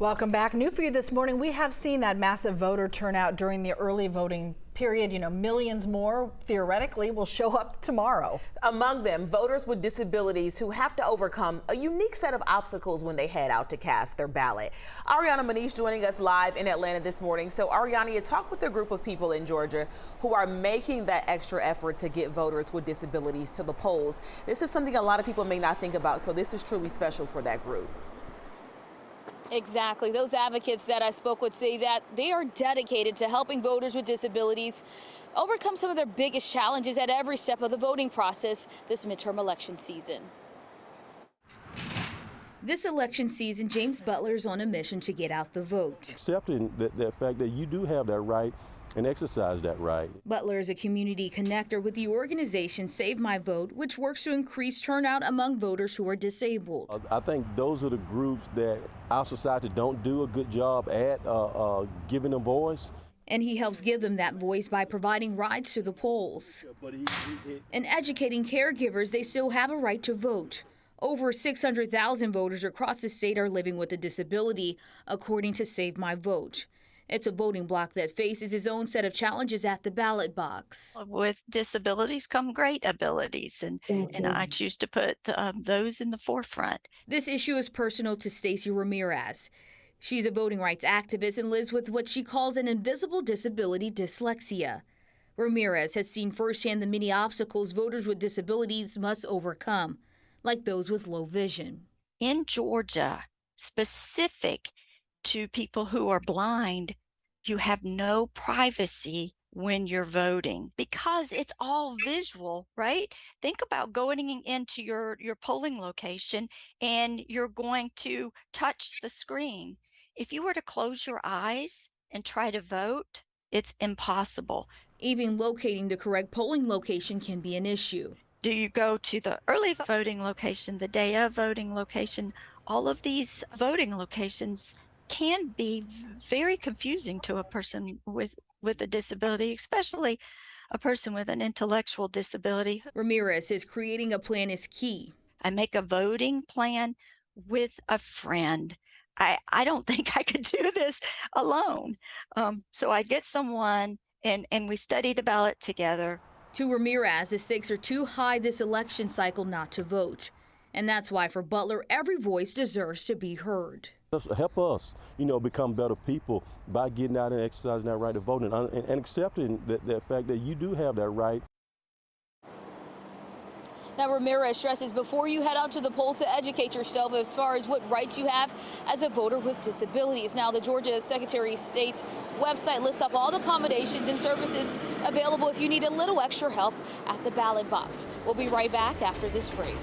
Welcome back. New for you this morning, we have seen that massive voter turnout during the early voting period. Millions more theoretically will show up tomorrow. Among them, voters with disabilities who have to overcome a unique set of obstacles when they head out to cast their ballot. Ariana Manish joining us live in Atlanta this morning. So Ariana, you talked with a group of people in Georgia who are making that extra effort to get voters with disabilities to the polls. This is something a lot of people may not think about, so this is truly special for that group. Exactly. Those advocates that I spoke with say that they are dedicated to helping voters with disabilities overcome some of their biggest challenges at every step of the voting process this midterm election season. This election season, James Butler is on a mission to get out the vote. Accepting the fact that you do have that right and exercise that right. Butler is a community connector with the organization Save My Vote, which works to increase turnout among voters who are disabled. I think those are the groups that our society don't do a good job at giving them voice. And he helps give them that voice by providing rides to the polls and educating caregivers they still have a right to vote. Over 600,000 voters across the state are living with a disability, according to Save My Vote. It's a voting bloc that faces its own set of challenges at the ballot box. With disabilities come great abilities, and I choose to put those in the forefront. This issue is personal to Stacey Ramirez. She's a voting rights activist and lives with what she calls an invisible disability, dyslexia. Ramirez has seen firsthand the many obstacles voters with disabilities must overcome, like those with low vision. In Georgia, specific to people who are blind, you have no privacy when you're voting because it's all visual, right? Think about going into your polling location and you're going to touch the screen. If you were to close your eyes and try to vote, it's impossible. Even locating the correct polling location can be an issue. Do you go to the early voting location, the day of voting location? All of these voting locations can be very confusing to a person with a disability, especially a person with an intellectual disability. Ramirez says creating a plan is key. I make a voting plan with a friend. I don't think I could do this alone. So I get someone and we study the ballot together. To Ramirez, the stakes are too high this election cycle not to vote. And that's why for Butler, every voice deserves to be heard. Help us, become better people by getting out and exercising that right to vote and accepting that fact that you do have that right. Now, Ramirez stresses before you head out to the polls to educate yourself as far as what rights you have as a voter with disabilities. Now, the Georgia Secretary of State's website lists up all the accommodations and services available if you need a little extra help at the ballot box. We'll be right back after this break.